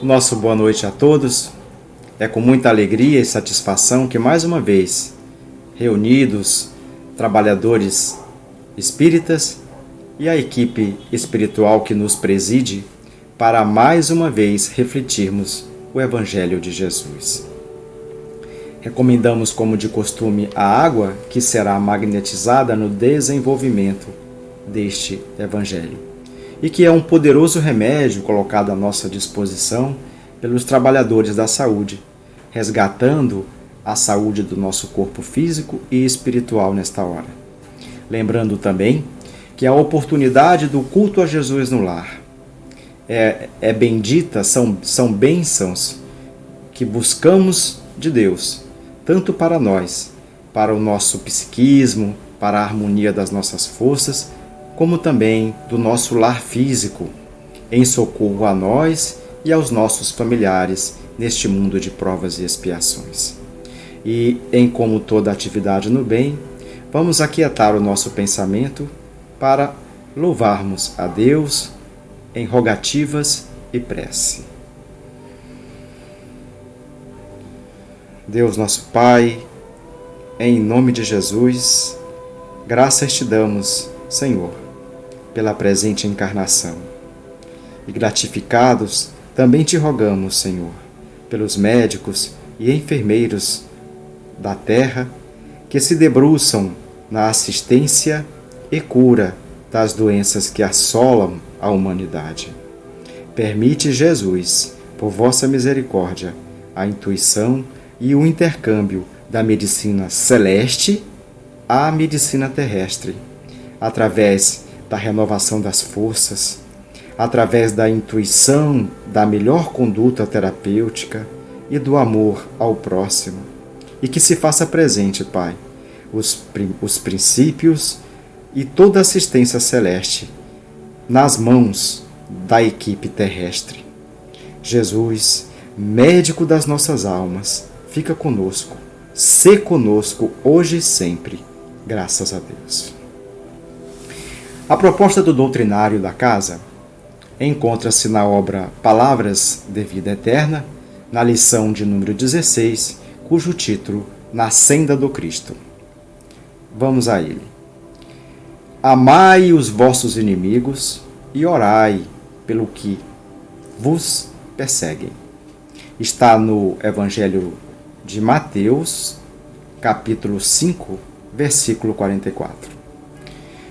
Nosso boa noite a todos. É com muita alegria e satisfação que mais uma vez, reunidos, trabalhadores espíritas e a equipe espiritual que nos preside, para mais uma vez refletirmos o Evangelho de Jesus. Recomendamos, como de costume, a água que será magnetizada no desenvolvimento deste Evangelho e que é um poderoso remédio colocado à nossa disposição pelos trabalhadores da saúde, resgatando a saúde do nosso corpo físico e espiritual nesta hora. Lembrando também que a oportunidade do culto a Jesus no lar é bendita, são bênçãos que buscamos de Deus, tanto para nós, para o nosso psiquismo, para a harmonia das nossas forças, como também do nosso lar físico, em socorro a nós e aos nossos familiares neste mundo de provas e expiações. E, em como toda atividade no bem, vamos aquietar o nosso pensamento para louvarmos a Deus em rogativas e prece. Deus nosso Pai, em nome de Jesus, graças te damos, Senhor, pela presente encarnação. E gratificados, também te rogamos, Senhor, pelos médicos e enfermeiros da terra que se debruçam na assistência e cura das doenças que assolam a humanidade. Permite, Jesus, por vossa misericórdia, a intuição e o intercâmbio da medicina celeste à medicina terrestre, através da renovação das forças, através da intuição da melhor conduta terapêutica e do amor ao próximo. E que se faça presente, Pai, os princípios e toda a assistência celeste nas mãos da equipe terrestre. Jesus, médico das nossas almas, fica conosco, sê conosco hoje e sempre, graças a Deus. A proposta do doutrinário da casa encontra-se na obra Palavras de Vida Eterna, na lição de número 16, cujo título Na Senda do Cristo. Vamos a ele. Amai os vossos inimigos e orai pelo que vos perseguem. Está no Evangelho de Mateus, capítulo 5, versículo 44.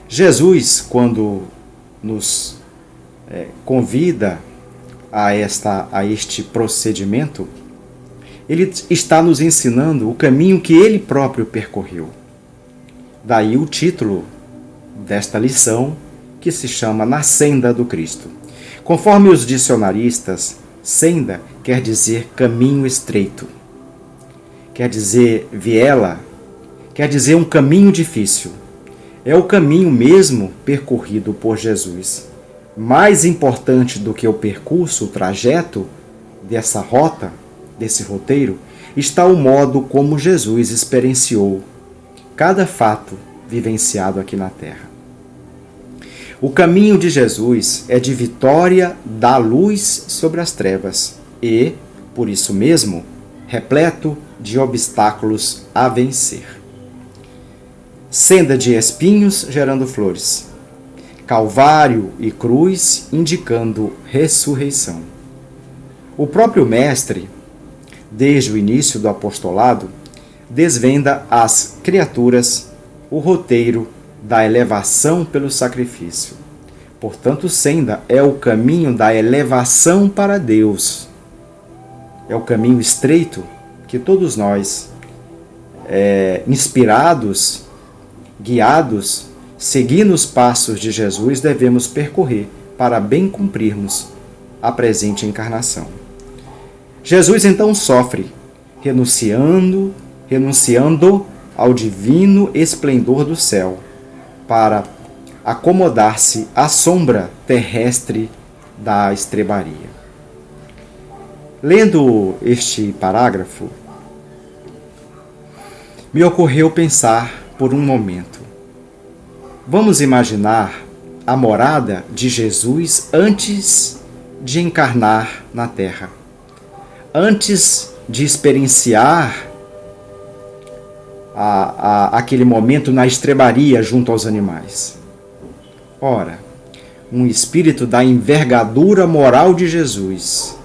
Jesus, quando nos convida a este procedimento, ele está nos ensinando o caminho que ele próprio percorreu. Daí o título desta lição, que se chama Na Senda do Cristo. Conforme os dicionaristas, senda quer dizer caminho estreito, quer dizer viela, quer dizer um caminho difícil. É o caminho mesmo percorrido por Jesus. Mais importante do que o percurso, o trajeto dessa rota, desse roteiro, está o modo como Jesus experienciou cada fato vivenciado aqui na Terra. O caminho de Jesus é de vitória da luz sobre as trevas e, por isso mesmo, repleto de obstáculos a vencer. Senda de espinhos gerando flores. Calvário e cruz indicando ressurreição. O próprio Mestre, desde o início do apostolado, desvenda às criaturas o roteiro da elevação pelo sacrifício. Portanto, senda é o caminho da elevação para Deus. É o caminho estreito que todos nós, inspirados, guiados, seguindo os passos de Jesus, devemos percorrer para bem cumprirmos a presente encarnação. Jesus então sofre, renunciando ao divino esplendor do céu, para acomodar-se à sombra terrestre da estrebaria. Lendo este parágrafo, me ocorreu pensar por um momento. Vamos imaginar a morada de Jesus antes de encarnar na Terra, antes de experienciar aquele momento na estrebaria junto aos animais. Ora, um espírito da envergadura moral de Jesus,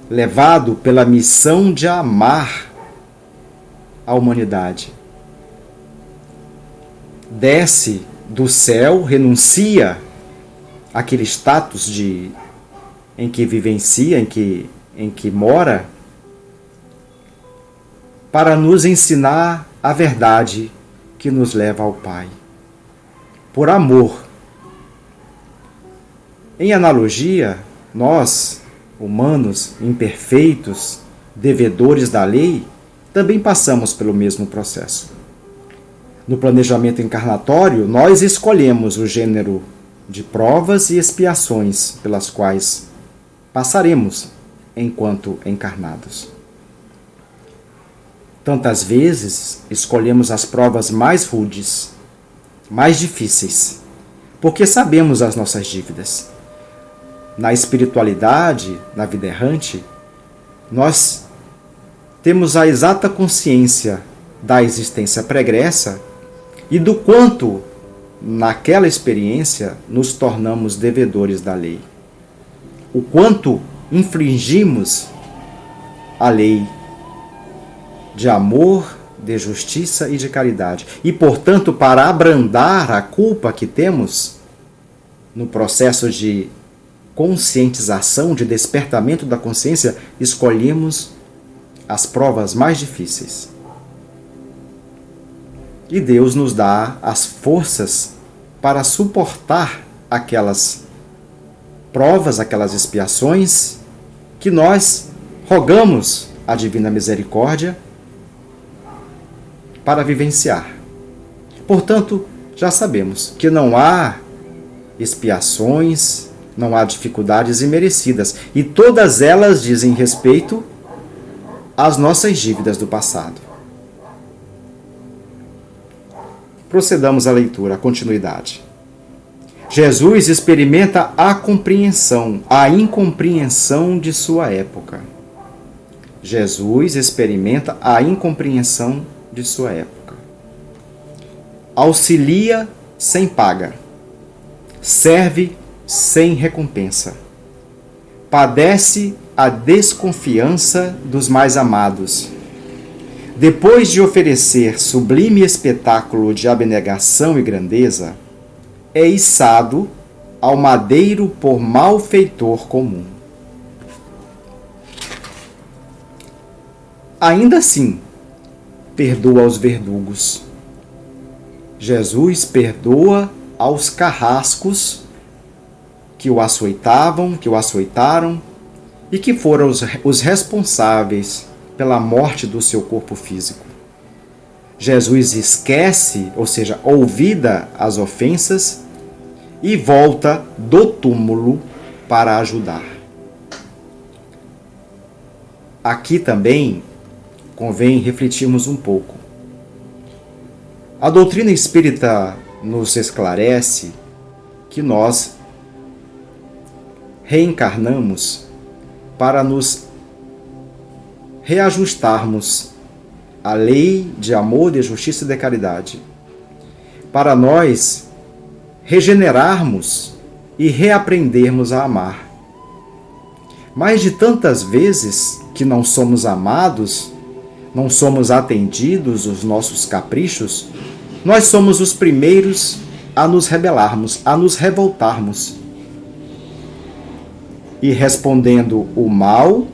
levado pela missão de amar a humanidade, desce do céu, renuncia àquele status em que vivencia, em que mora, para nos ensinar a verdade que nos leva ao Pai. Por amor. Em analogia, nós, humanos imperfeitos, devedores da lei, também passamos pelo mesmo processo. No planejamento encarnatório, nós escolhemos o gênero de provas e expiações pelas quais passaremos enquanto encarnados. Tantas vezes escolhemos as provas mais rudes, mais difíceis, porque sabemos as nossas dívidas. Na espiritualidade, na vida errante, nós temos a exata consciência da existência pregressa e do quanto, naquela experiência, nos tornamos devedores da lei. O quanto infringimos a lei de amor, de justiça e de caridade. E, portanto, para abrandar a culpa que temos no processo de conscientização, de despertamento da consciência, escolhemos as provas mais difíceis. E Deus nos dá as forças para suportar aquelas provas, aquelas expiações que nós rogamos à Divina Misericórdia para vivenciar. Portanto, já sabemos que não há expiações, não há dificuldades imerecidas, e todas elas dizem respeito às nossas dívidas do passado. Procedamos à leitura, à continuidade. Jesus experimenta a compreensão, a incompreensão de sua época. Jesus experimenta a incompreensão de sua época. Auxilia sem paga. Serve sem recompensa. Padece a desconfiança dos mais amados. Depois de oferecer sublime espetáculo de abnegação e grandeza, é içado ao madeiro por malfeitor comum. Ainda assim, perdoa aos verdugos. Jesus perdoa aos carrascos que o açoitavam, que o açoitaram e que foram os responsáveis pela morte do seu corpo físico. Jesus esquece, ou seja, olvida as ofensas e volta do túmulo para ajudar. Aqui também convém refletirmos um pouco. A doutrina espírita nos esclarece que nós reencarnamos para nos reajustarmos à lei de amor, de justiça e de caridade, para nós regenerarmos e reaprendermos a amar. Mas de tantas vezes que não somos amados, não somos atendidos os nossos caprichos, nós somos os primeiros a nos rebelarmos, a nos revoltarmos. E respondendo o mal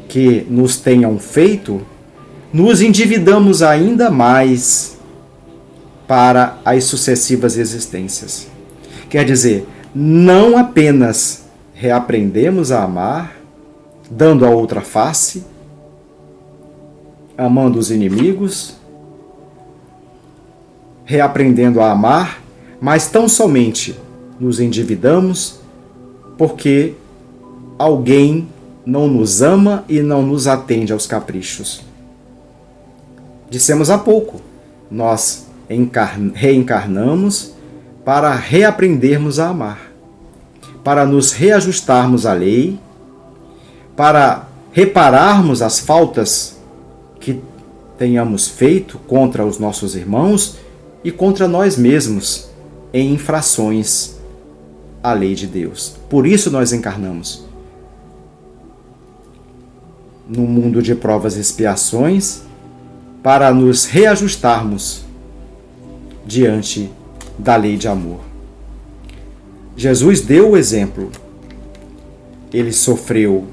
que nos tenham feito, nos endividamos ainda mais para as sucessivas existências. Quer dizer, não apenas reaprendemos a amar, dando a outra face, amando os inimigos, reaprendendo a amar, mas tão somente nos endividamos porque alguém não nos ama e não nos atende aos caprichos. Dissemos há pouco, nós reencarnamos para reaprendermos a amar, para nos reajustarmos à lei, para repararmos as faltas que tenhamos feito contra os nossos irmãos e contra nós mesmos em infrações à lei de Deus. Por isso nós encarnamos no mundo de provas e expiações, para nos reajustarmos diante da lei de amor. Jesus deu o exemplo. Ele sofreu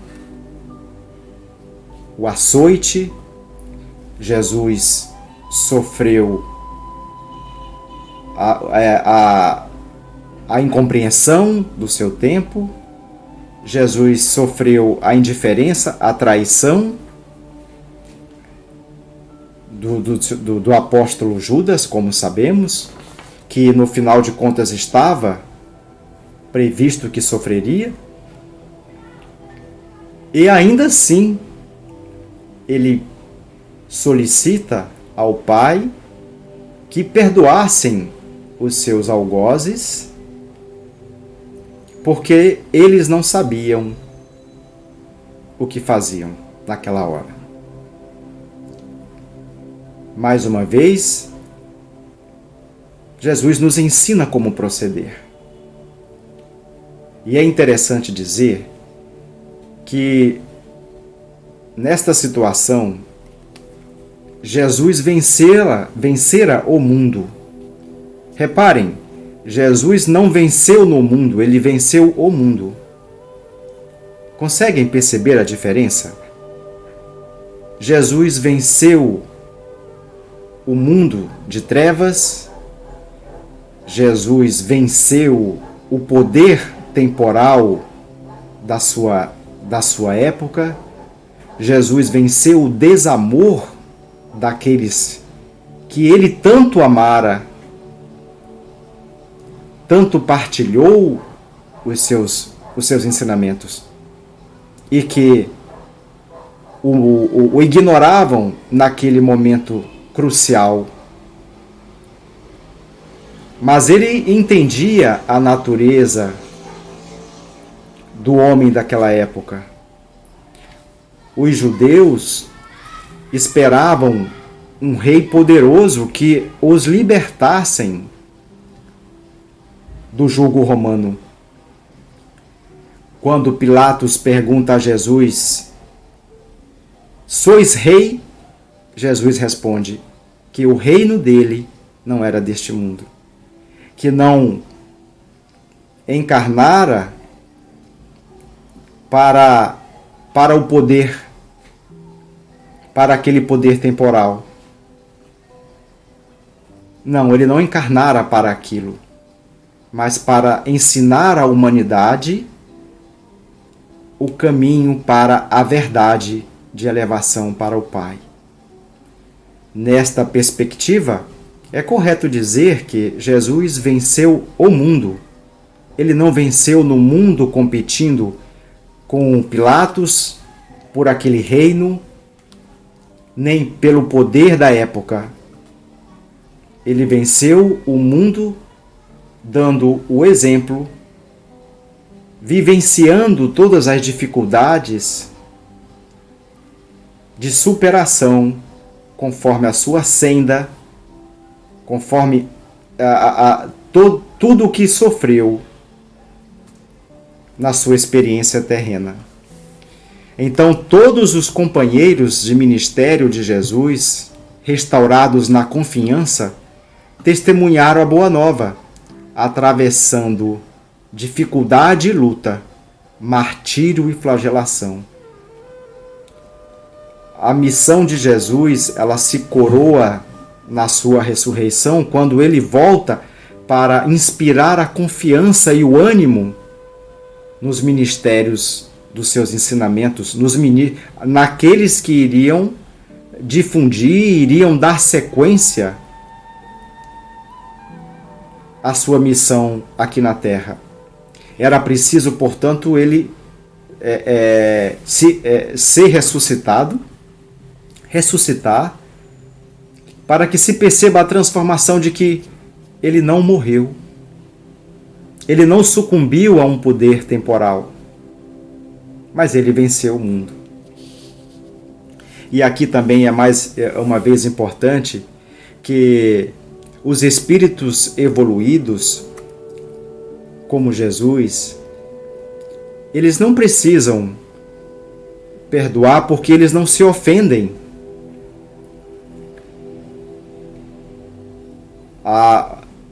o açoite, Jesus sofreu a incompreensão do seu tempo, Jesus sofreu a indiferença, a traição do apóstolo Judas, como sabemos, que no final de contas estava previsto que sofreria. E ainda assim, ele solicita ao Pai que perdoassem os seus algozes, porque eles não sabiam o que faziam naquela hora. Mais uma vez, Jesus nos ensina como proceder. E é interessante dizer que, nesta situação, Jesus vencera o mundo. Reparem, Jesus não venceu no mundo, ele venceu o mundo. Conseguem perceber a diferença? Jesus venceu o mundo de trevas, Jesus venceu o poder temporal da sua época, Jesus venceu o desamor daqueles que ele tanto amara, tanto partilhou os seus ensinamentos e que o ignoravam naquele momento crucial. Mas ele entendia a natureza do homem daquela época. Os judeus esperavam um rei poderoso que os libertassem do jugo romano. Quando Pilatos pergunta a Jesus: "Sois rei?", Jesus responde que o reino dele não era deste mundo, que não encarnara para o poder, para aquele poder temporal. Não, ele não encarnara para aquilo, mas para ensinar à humanidade o caminho para a verdade de elevação para o Pai. Nesta perspectiva, é correto dizer que Jesus venceu o mundo. Ele não venceu no mundo competindo com Pilatos por aquele reino, nem pelo poder da época. Ele venceu o mundo dando o exemplo, vivenciando todas as dificuldades de superação conforme a sua senda, conforme tudo o que sofreu na sua experiência terrena. Então, todos os companheiros de ministério de Jesus, restaurados na confiança, testemunharam a boa nova, atravessando dificuldade e luta, martírio e flagelação. A missão de Jesus, ela se coroa na sua ressurreição, quando ele volta para inspirar a confiança e o ânimo nos ministérios dos seus ensinamentos, naqueles que iriam difundir, iriam dar sequência à sua missão aqui na Terra. Era preciso, portanto, ele ser ressuscitar, para que se perceba a transformação de que ele não morreu. Ele não sucumbiu a um poder temporal, mas ele venceu o mundo. E aqui também é mais uma vez importante que os espíritos evoluídos, como Jesus, eles não precisam perdoar porque eles não se ofendem.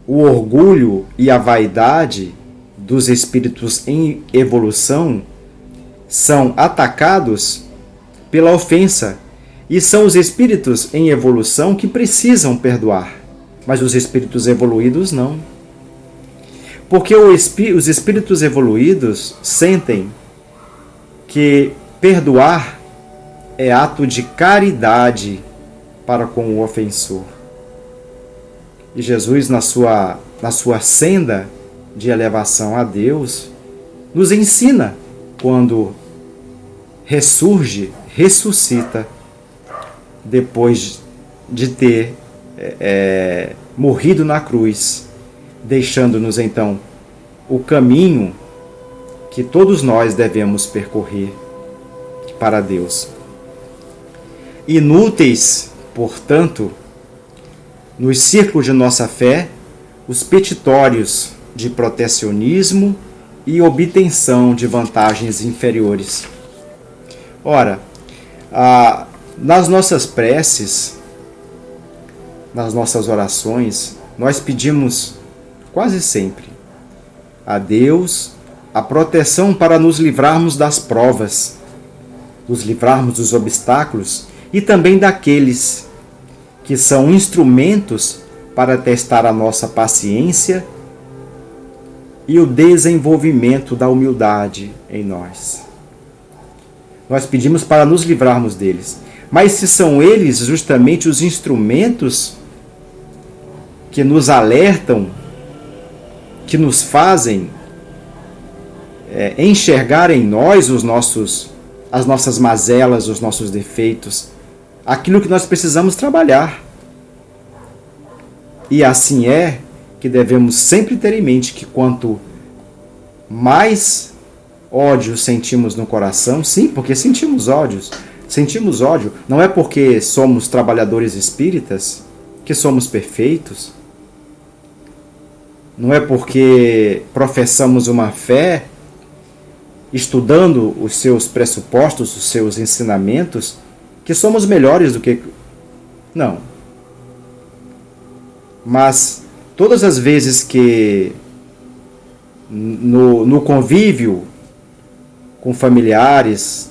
O orgulho e a vaidade dos espíritos em evolução são atacados pela ofensa, e são os espíritos em evolução que precisam perdoar, mas os espíritos evoluídos não. Porque os espíritos evoluídos sentem que perdoar é ato de caridade para com o ofensor. E Jesus, na sua senda de elevação a Deus, nos ensina quando ressuscita, depois de ter morrido na cruz, deixando-nos então o caminho que todos nós devemos percorrer para Deus. Inúteis, portanto, nos círculos de nossa fé, os petitórios de protecionismo e obtenção de vantagens inferiores. Ora, nas nossas preces, nas nossas orações, nós pedimos quase sempre a Deus a proteção para nos livrarmos das provas, nos livrarmos dos obstáculos e também daqueles que são instrumentos para testar a nossa paciência e o desenvolvimento da humildade em nós. Nós pedimos para nos livrarmos deles. Mas se são eles justamente os instrumentos que nos alertam, que nos fazem enxergar em nós as nossas mazelas, os nossos defeitos, aquilo que nós precisamos trabalhar. E assim é que devemos sempre ter em mente que quanto mais ódio sentimos no coração, sim, porque sentimos ódio, não é porque somos trabalhadores espíritas que somos perfeitos, não é porque professamos uma fé, estudando os seus pressupostos, os seus ensinamentos, que somos melhores do que... Não. Mas todas as vezes que no convívio com familiares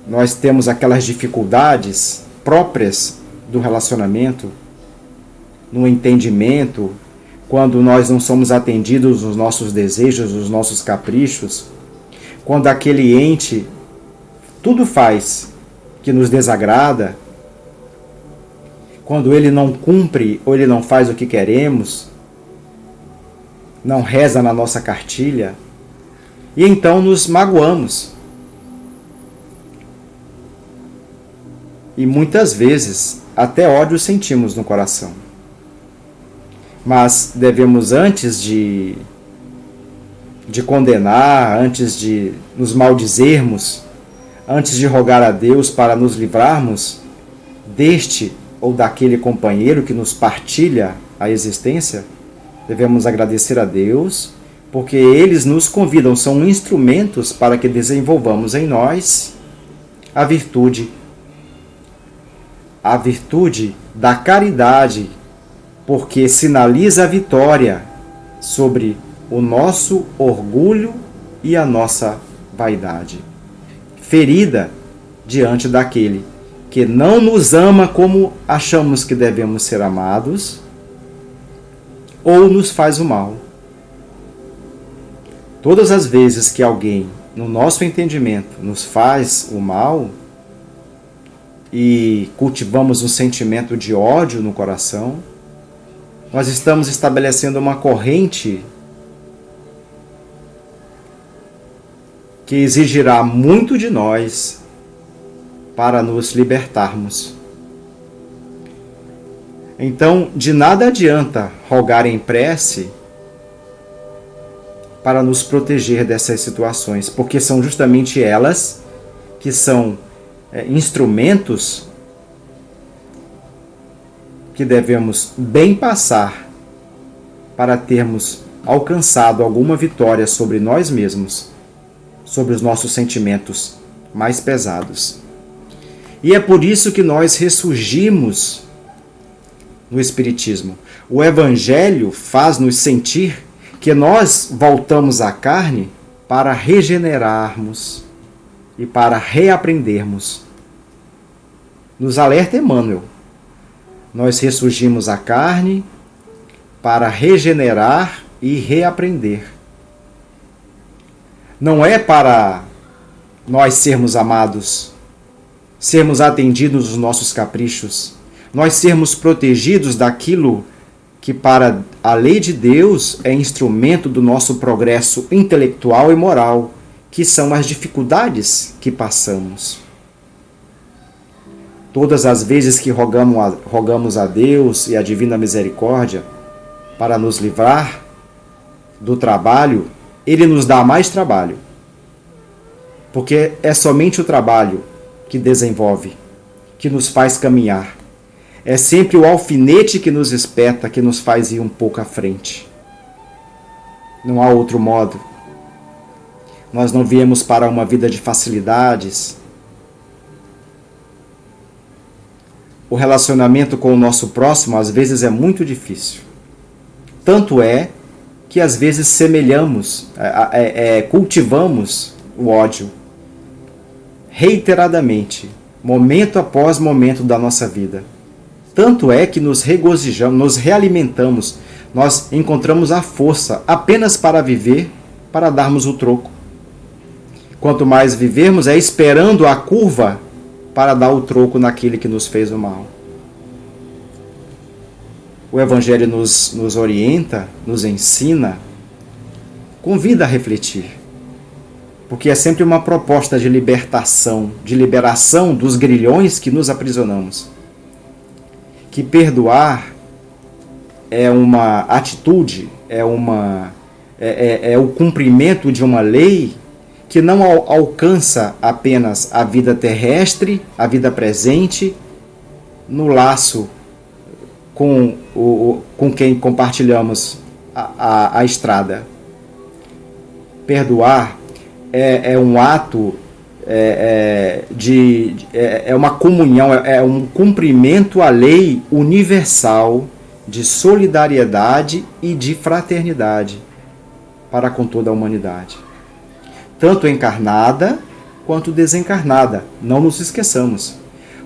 nós temos aquelas dificuldades próprias do relacionamento, no entendimento, quando nós não somos atendidos nos nossos desejos, nos nossos caprichos, quando aquele ente tudo faz que nos desagrada, quando ele não cumpre ou ele não faz o que queremos, não reza na nossa cartilha, e então nos magoamos. E muitas vezes até ódio sentimos no coração. Mas devemos, antes de condenar, antes de nos maldizermos, antes de rogar a Deus para nos livrarmos deste ou daquele companheiro que nos partilha a existência, devemos agradecer a Deus, porque eles nos convidam, são instrumentos para que desenvolvamos em nós a virtude da caridade, porque sinaliza a vitória sobre o nosso orgulho e a nossa vaidade, ferida diante daquele que não nos ama como achamos que devemos ser amados, ou nos faz o mal. Todas as vezes que alguém, no nosso entendimento, nos faz o mal e cultivamos um sentimento de ódio no coração, nós estamos estabelecendo uma corrente que exigirá muito de nós para nos libertarmos. Então, de nada adianta rogar em prece para nos proteger dessas situações, porque são justamente elas que são instrumentos que devemos bem passar para termos alcançado alguma vitória sobre nós mesmos, sobre os nossos sentimentos mais pesados. E é por isso que nós ressurgimos no Espiritismo. O Evangelho faz-nos sentir que nós voltamos à carne para regenerarmos e para reaprendermos. Nos alerta Emmanuel. Nós ressurgimos à carne para regenerar e reaprender. Não é para nós sermos amados, sermos atendidos nos nossos caprichos, nós sermos protegidos daquilo que para a lei de Deus é instrumento do nosso progresso intelectual e moral, que são as dificuldades que passamos. Todas as vezes que rogamos a Deus e a Divina Misericórdia para nos livrar do trabalho, Ele nos dá mais trabalho. Porque é somente o trabalho que desenvolve, que nos faz caminhar. É sempre o alfinete que nos espeta, que nos faz ir um pouco à frente. Não há outro modo. Nós não viemos para uma vida de facilidades. O relacionamento com o nosso próximo às vezes é muito difícil. Tanto é que às vezes cultivamos o ódio reiteradamente, momento após momento da nossa vida. Tanto é que nos regozijamos, nos realimentamos, nós encontramos a força apenas para viver, para darmos o troco. Quanto mais vivermos, é esperando a curva para dar o troco naquele que nos fez o mal. O Evangelho nos orienta, nos ensina, convida a refletir. Porque é sempre uma proposta de libertação, de liberação dos grilhões que nos aprisionamos. Que perdoar é uma atitude, é o cumprimento de uma lei que não alcança apenas a vida terrestre, a vida presente, no laço com quem compartilhamos a estrada. Perdoar é um ato, é uma comunhão, é um cumprimento à lei universal de solidariedade e de fraternidade para com toda a humanidade. Tanto encarnada quanto desencarnada. Não nos esqueçamos.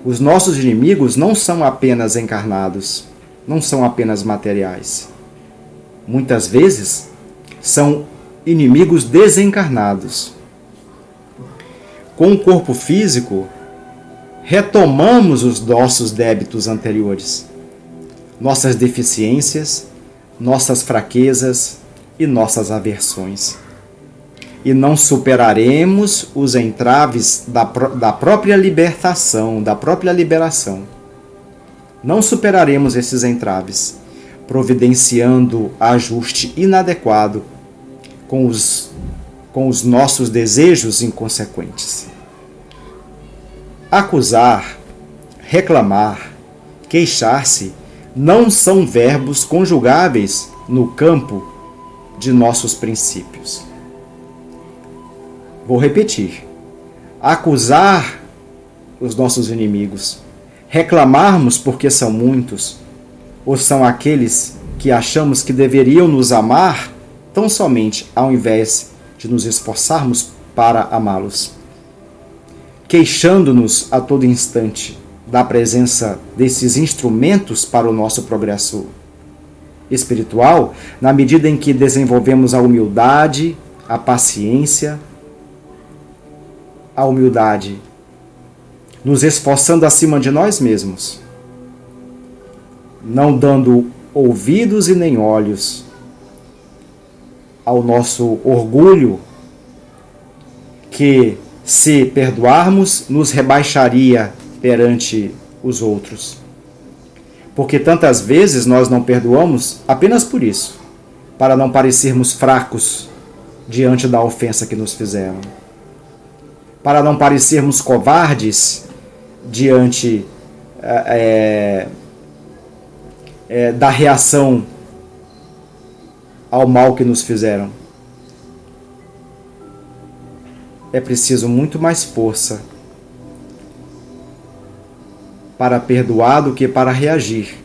Os nossos inimigos não são apenas encarnados, não são apenas materiais. Muitas vezes são inimigos desencarnados. Com o corpo físico, retomamos os nossos débitos anteriores, nossas deficiências, nossas fraquezas e nossas aversões. E não superaremos os entraves da própria libertação, da própria liberação. Não superaremos esses entraves, providenciando ajuste inadequado com os nossos desejos inconsequentes. Acusar, reclamar, queixar-se não são verbos conjugáveis no campo de nossos princípios. Vou repetir. Acusar os nossos inimigos, reclamarmos porque são muitos, ou são aqueles que achamos que deveriam nos amar tão somente ao invés de nos esforçarmos para amá-los. Queixando-nos a todo instante da presença desses instrumentos para o nosso progresso espiritual, na medida em que desenvolvemos a humildade, a paciência, a humildade, nos esforçando acima de nós mesmos, não dando ouvidos e nem olhos ao nosso orgulho, que, se perdoarmos, nos rebaixaria perante os outros. Porque tantas vezes nós não perdoamos apenas por isso, para não parecermos fracos diante da ofensa que nos fizeram, para não parecermos covardes diante da reação ao mal que nos fizeram. É preciso muito mais força para perdoar do que para reagir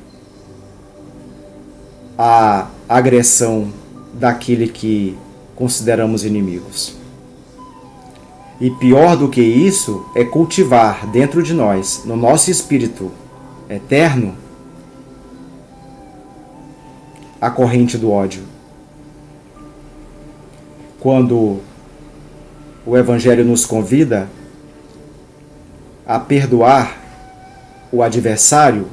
à agressão daquele que consideramos inimigos. E pior do que isso é cultivar dentro de nós, no nosso espírito eterno, a corrente do ódio. Quando o Evangelho nos convida a perdoar o adversário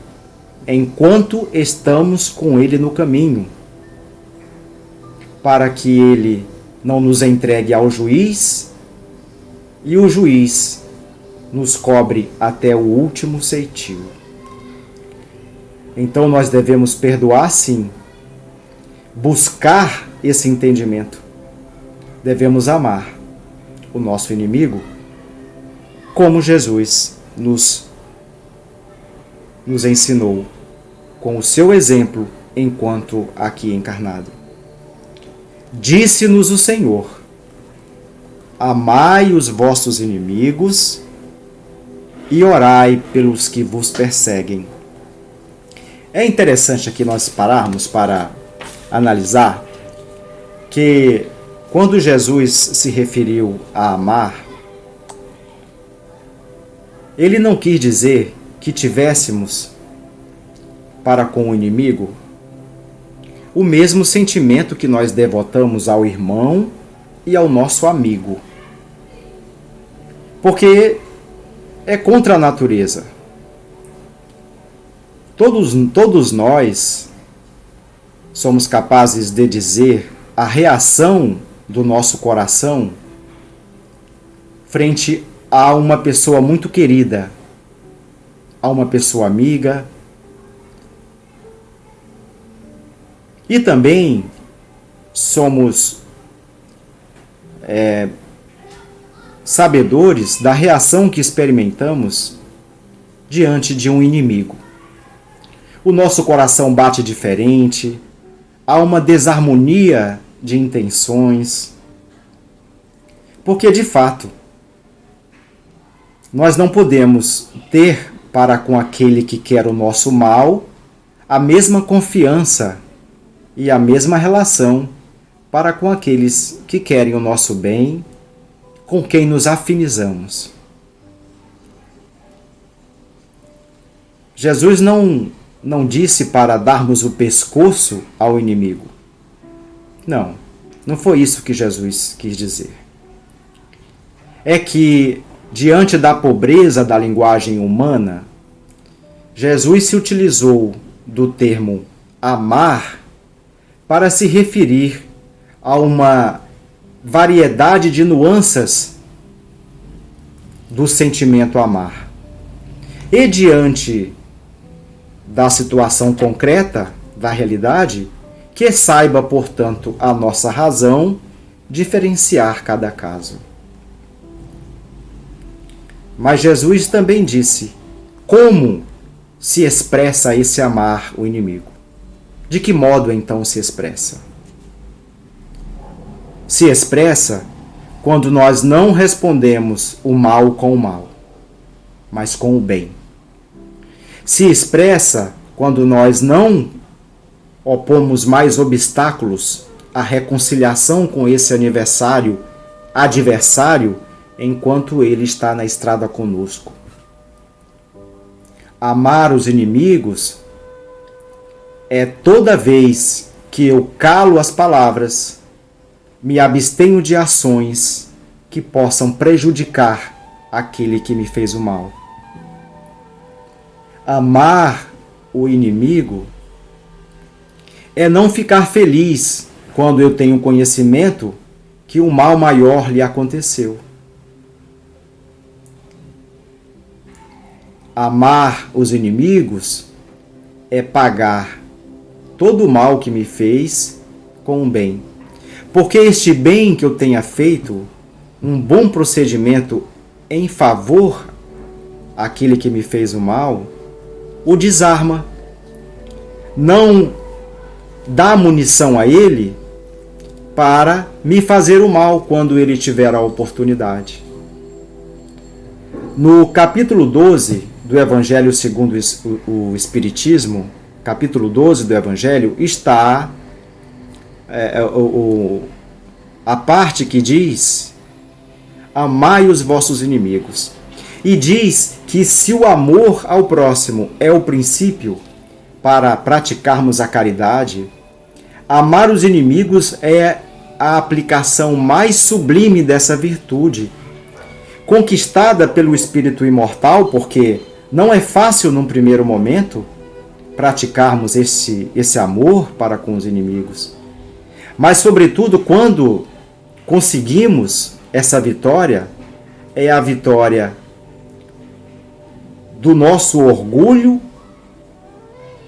enquanto estamos com ele no caminho, para que ele não nos entregue ao juiz e o juiz nos cobre até o último ceitil. Então nós devemos perdoar, sim, buscar esse entendimento. Devemos amar o nosso inimigo como Jesus nos ensinou, com o seu exemplo enquanto aqui encarnado. Disse-nos o Senhor: amai os vossos inimigos e orai pelos que vos perseguem. É interessante aqui nós pararmos para analisar que quando Jesus se referiu a amar, ele não quis dizer que tivéssemos para com o inimigo o mesmo sentimento que nós devotamos ao irmão e ao nosso amigo. Porque é contra a natureza. Todos nós somos capazes de dizer a reação do nosso coração frente a uma pessoa muito querida, a uma pessoa amiga. E também somos sabedores da reação que experimentamos diante de um inimigo. O nosso coração bate diferente, há uma desarmonia de intenções, porque de fato nós não podemos ter para com aquele que quer o nosso mal a mesma confiança e a mesma relação para com aqueles que querem o nosso bem, com quem nos afinizamos. Jesus não disse para darmos o pescoço ao inimigo. Não foi isso que Jesus quis dizer. É que, diante da pobreza da linguagem humana, Jesus se utilizou do termo amar para se referir a uma variedade de nuances do sentimento amar. E diante da situação concreta, da realidade, que saiba, portanto, a nossa razão diferenciar cada caso. Mas Jesus também disse como se expressa esse amar o inimigo. De que modo então se expressa? Se expressa quando nós não respondemos o mal com o mal, mas com o bem. Se expressa quando nós não opomos mais obstáculos à reconciliação com esse adversário, enquanto ele está na estrada conosco. Amar os inimigos é toda vez que eu calo as palavras, me abstenho de ações que possam prejudicar aquele que me fez o mal. Amar o inimigo é não ficar feliz quando eu tenho conhecimento que o mal maior lhe aconteceu. Amar os inimigos é pagar todo o mal que me fez com um bem. Porque este bem que eu tenha feito, um bom procedimento em favor àquele que me fez o mal, o desarma. Não dá munição a ele para me fazer o mal quando ele tiver a oportunidade. No capítulo 12 do Evangelho segundo o Espiritismo, capítulo 12 do Evangelho, está a parte que diz: amai os vossos inimigos. E diz que se o amor ao próximo é o princípio para praticarmos a caridade, amar os inimigos é a aplicação mais sublime dessa virtude, conquistada pelo espírito imortal, porque não é fácil num primeiro momento praticarmos esse amor para com os inimigos. Mas, sobretudo, quando conseguimos essa vitória, é a vitória do nosso orgulho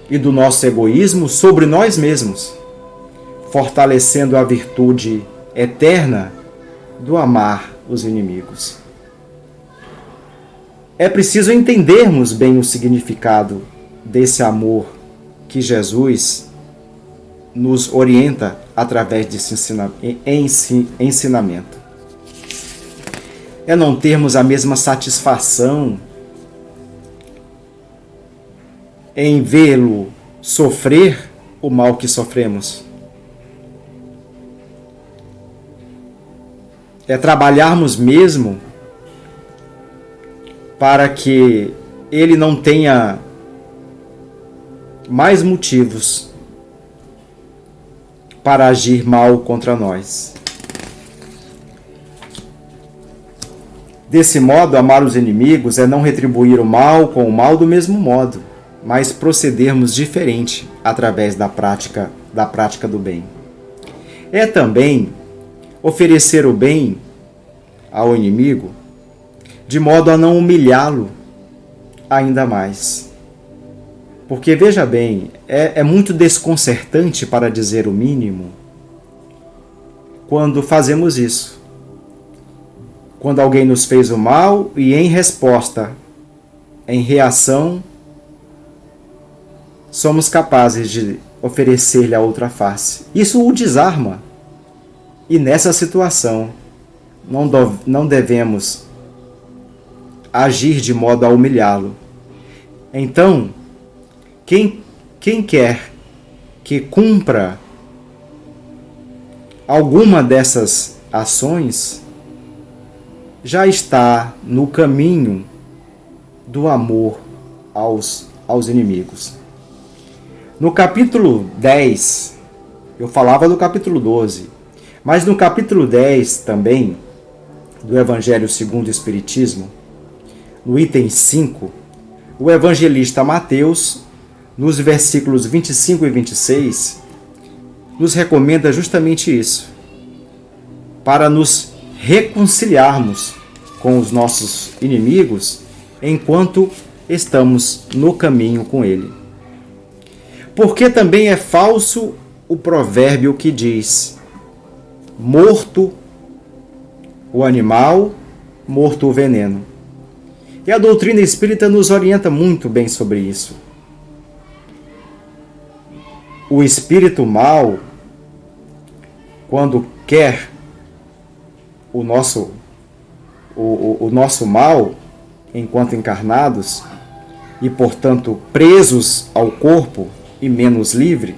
e do nosso egoísmo sobre nós mesmos, fortalecendo a virtude eterna do amar os inimigos. É preciso entendermos bem o significado desse amor que Jesus nos orienta através desse ensinamento. É não termos a mesma satisfação em vê-lo sofrer o mal que sofremos. É trabalharmos mesmo para que ele não tenha mais motivos para agir mal contra nós. Desse modo, amar os inimigos é não retribuir o mal com o mal do mesmo modo, mas procedermos diferente através da prática do bem. É também oferecer o bem ao inimigo de modo a não humilhá-lo ainda mais. Porque, veja bem, é muito desconcertante, para dizer o mínimo, quando fazemos isso. Quando alguém nos fez o mal e, em resposta, em reação, somos capazes de oferecer-lhe a outra face. Isso o desarma. E nessa situação, não devemos agir de modo a humilhá-lo. Então, quem quer que cumpra alguma dessas ações já está no caminho do amor aos inimigos. No capítulo 10, eu falava do capítulo 12, mas no capítulo 10 também, do Evangelho segundo o Espiritismo, no item 5, o evangelista Mateus, nos versículos 25 e 26, nos recomenda justamente isso, para nos reconciliarmos com os nossos inimigos enquanto estamos no caminho com ele. Porque também é falso o provérbio que diz: morto o animal, morto o veneno. E a doutrina espírita nos orienta muito bem sobre isso. O espírito mau, quando quer o nosso mal, enquanto encarnados, e portanto presos ao corpo e menos livre,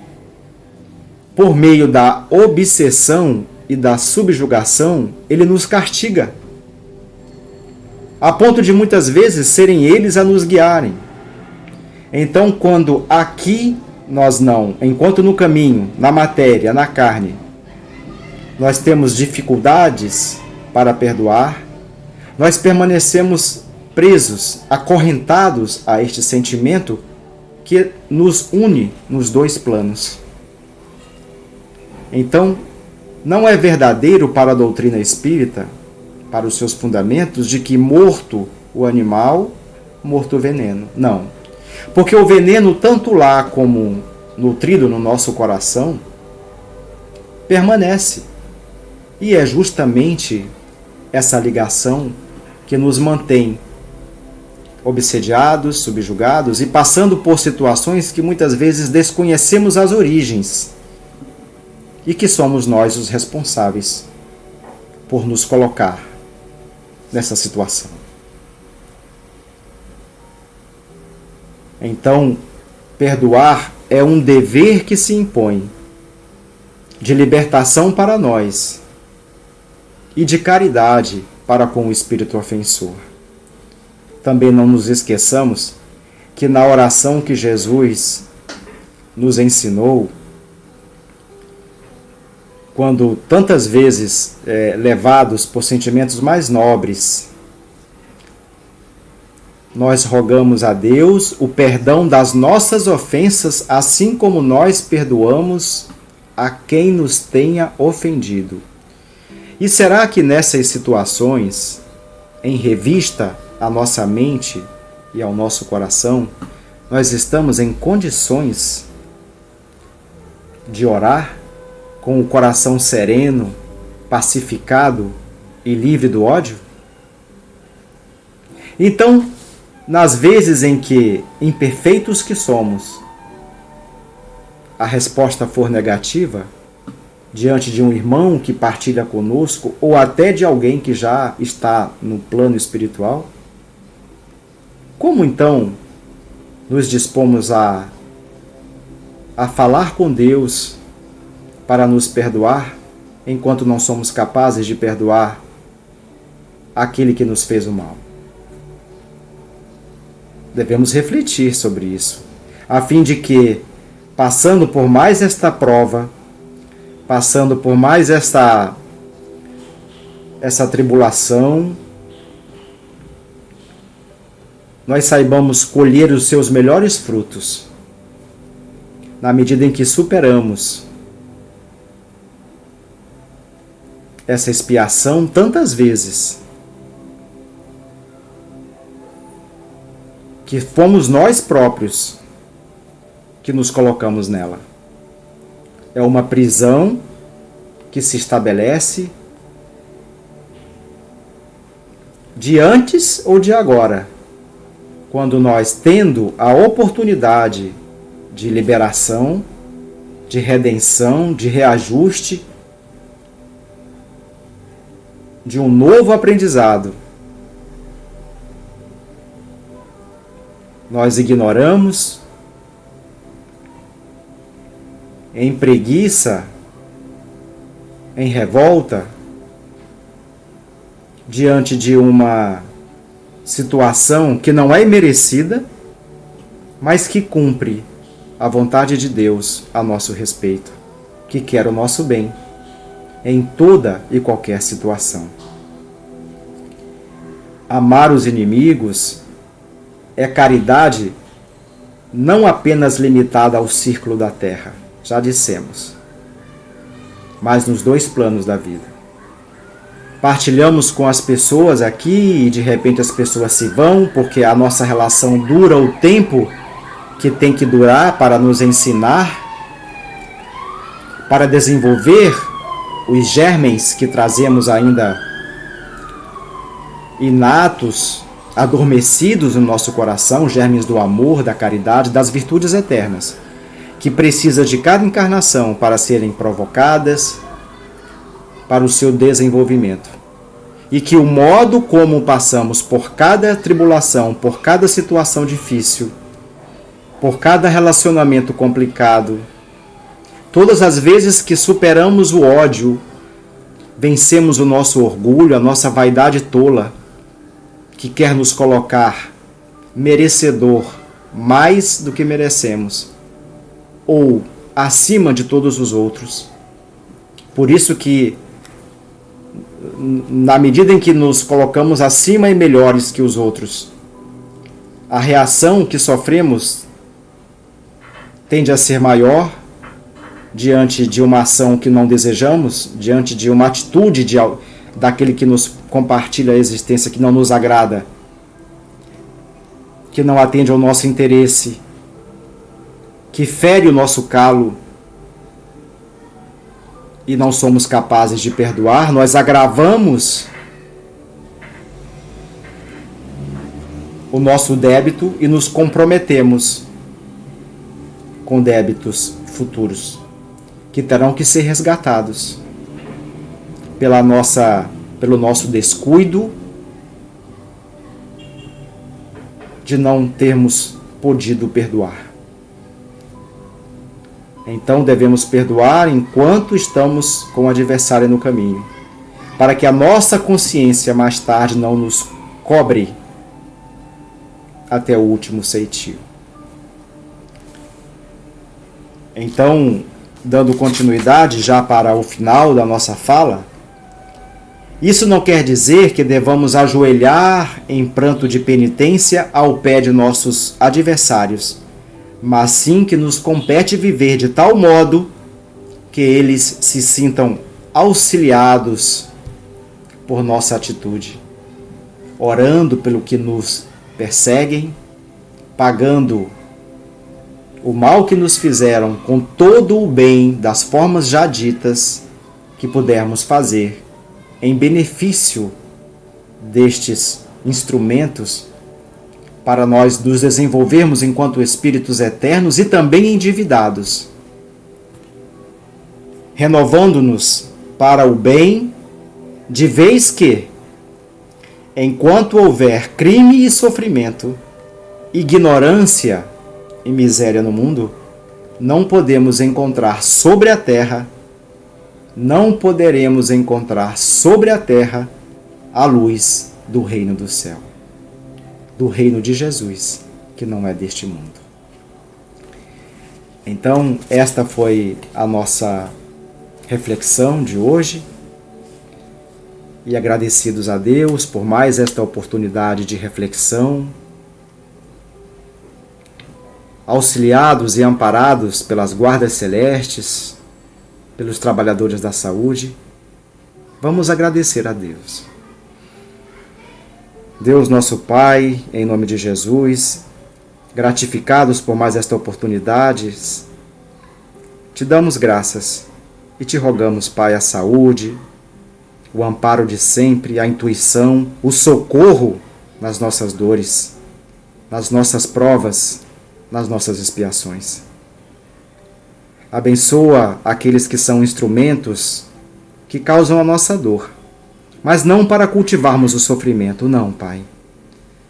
por meio da obsessão e da subjugação, ele nos castiga, a ponto de muitas vezes serem eles a nos guiarem. Então, quando aqui enquanto no caminho, na matéria, na carne, nós temos dificuldades para perdoar, nós permanecemos presos, acorrentados a este sentimento que nos une nos dois planos. Então, não é verdadeiro para a doutrina espírita, para os seus fundamentos, de que morto o animal, morto o veneno. Não. Porque o veneno, tanto lá como nutrido no nosso coração, permanece. E é justamente essa ligação que nos mantém obsediados, subjugados e passando por situações que muitas vezes desconhecemos as origens e que somos nós os responsáveis por nos colocar nessa situação. Então, perdoar é um dever que se impõe de libertação para nós e de caridade para com o espírito ofensor. Também não nos esqueçamos que na oração que Jesus nos ensinou, quando tantas vezes levados por sentimentos mais nobres, nós rogamos a Deus o perdão das nossas ofensas, assim como nós perdoamos a quem nos tenha ofendido. E será que nessas situações, em revista à nossa mente e ao nosso coração, nós estamos em condições de orar com o coração sereno, pacificado e livre do ódio? Então, nas vezes em que, imperfeitos que somos, a resposta for negativa, diante de um irmão que partilha conosco, ou até de alguém que já está no plano espiritual, como então nos dispomos a falar com Deus para nos perdoar, enquanto não somos capazes de perdoar aquele que nos fez o mal? Devemos refletir sobre isso, a fim de que, passando por mais esta prova, passando por mais essa tribulação, nós saibamos colher os seus melhores frutos, na medida em que superamos essa expiação tantas vezes, que fomos nós próprios que nos colocamos nela. É uma prisão que se estabelece de antes ou de agora, quando nós, tendo a oportunidade de liberação, de redenção, de reajuste, de um novo aprendizado, nós ignoramos, em preguiça, em revolta, diante de uma situação que não é merecida, mas que cumpre a vontade de Deus a nosso respeito, que quer o nosso bem em toda e qualquer situação. Amar os inimigos é caridade não apenas limitada ao círculo da terra, já dissemos, mas nos dois planos da vida. Partilhamos com as pessoas aqui e de repente as pessoas se vão, porque a nossa relação dura o tempo que tem que durar para nos ensinar, para desenvolver os germens que trazemos ainda inatos, adormecidos no nosso coração, germes do amor, da caridade, das virtudes eternas, que precisa de cada encarnação para serem provocadas para o seu desenvolvimento. E que o modo como passamos por cada tribulação, por cada situação difícil, por cada relacionamento complicado, todas as vezes que superamos o ódio, vencemos o nosso orgulho, a nossa vaidade tola, que quer nos colocar merecedor mais do que merecemos, ou acima de todos os outros. Por isso que, na medida em que nos colocamos acima e melhores que os outros, a reação que sofremos tende a ser maior diante de uma ação que não desejamos, diante de uma atitude daquele que nos compartilha a existência que não nos agrada. que não atende ao nosso interesse, que fere o nosso calo e não somos capazes de perdoar, nós agravamos o nosso débito e nos comprometemos com débitos futuros que terão que ser resgatados pelo nosso descuido de não termos podido perdoar. Então devemos perdoar enquanto estamos com o adversário no caminho, para que a nossa consciência mais tarde não nos cobre até o último ceitil. Então, dando continuidade já para o final da nossa fala, isso não quer dizer que devamos ajoelhar em pranto de penitência ao pé de nossos adversários, mas sim que nos compete viver de tal modo que eles se sintam auxiliados por nossa atitude, orando pelo que nos perseguem, pagando o mal que nos fizeram com todo o bem das formas já ditas que pudermos fazer em benefício destes instrumentos para nós nos desenvolvermos enquanto espíritos eternos e também endividados, renovando-nos para o bem, de vez que, enquanto houver crime e sofrimento, ignorância e miséria no mundo, não podemos encontrar sobre a terra, não poderemos encontrar sobre a terra a luz do reino do céu, do reino de Jesus, que não é deste mundo. Então, esta foi a nossa reflexão de hoje. E agradecidos a Deus por mais esta oportunidade de reflexão, auxiliados e amparados pelas guardas celestes, pelos trabalhadores da saúde, vamos agradecer a Deus. Deus nosso Pai, em nome de Jesus, gratificados por mais esta oportunidade, te damos graças e te rogamos, Pai, a saúde, o amparo de sempre, a intuição, o socorro nas nossas dores, nas nossas provas, nas nossas expiações. Abençoa aqueles que são instrumentos que causam a nossa dor, mas não para cultivarmos o sofrimento, não, Pai,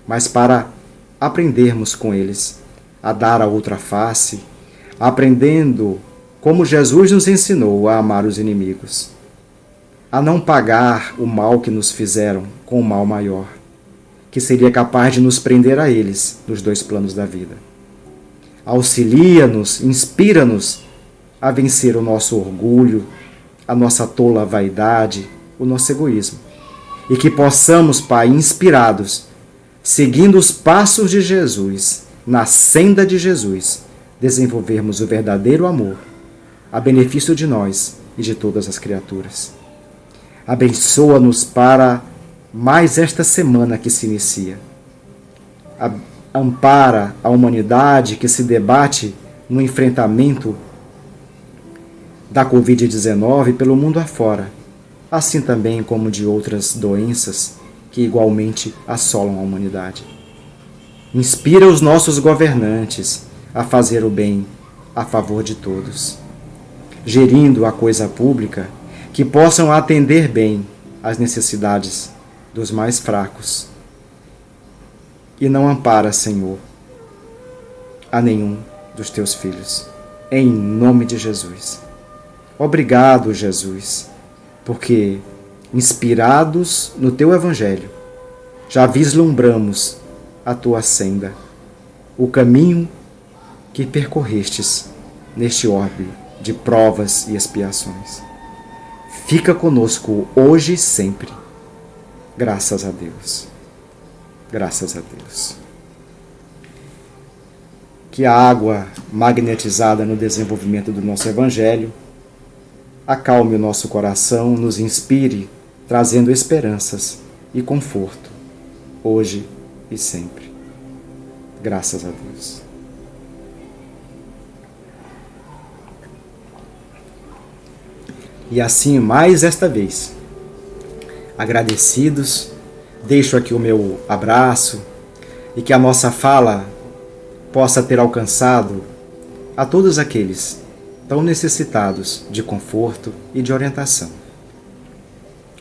mas para aprendermos com eles a dar a outra face, aprendendo como Jesus nos ensinou a amar os inimigos, a não pagar o mal que nos fizeram com o mal maior, que seria capaz de nos prender a eles nos dois planos da vida. Auxilia-nos, inspira-nos a vencer o nosso orgulho, a nossa tola vaidade, o nosso egoísmo. E que possamos, Pai, inspirados, seguindo os passos de Jesus, na senda de Jesus, desenvolvermos o verdadeiro amor, a benefício de nós e de todas as criaturas. Abençoa-nos para mais esta semana que se inicia. Ampara a humanidade que se debate no enfrentamento da Covid-19 pelo mundo afora, assim também como de outras doenças que igualmente assolam a humanidade. Inspira os nossos governantes a fazer o bem a favor de todos, gerindo a coisa pública, que possam atender bem às necessidades dos mais fracos. E não ampara, Senhor, a nenhum dos teus filhos. Em nome de Jesus. Obrigado, Jesus, porque, inspirados no teu Evangelho, já vislumbramos a tua senda, o caminho que percorrestes neste orbe de provas e expiações. Fica conosco hoje e sempre. Graças a Deus. Graças a Deus. Que a água magnetizada no desenvolvimento do nosso Evangelho acalme o nosso coração, nos inspire, trazendo esperanças e conforto, hoje e sempre. Graças a Deus. E assim, mais esta vez, agradecidos, deixo aqui o meu abraço e que a nossa fala possa ter alcançado a todos aqueles tão necessitados de conforto e de orientação.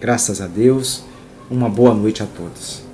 Graças a Deus, uma boa noite a todos.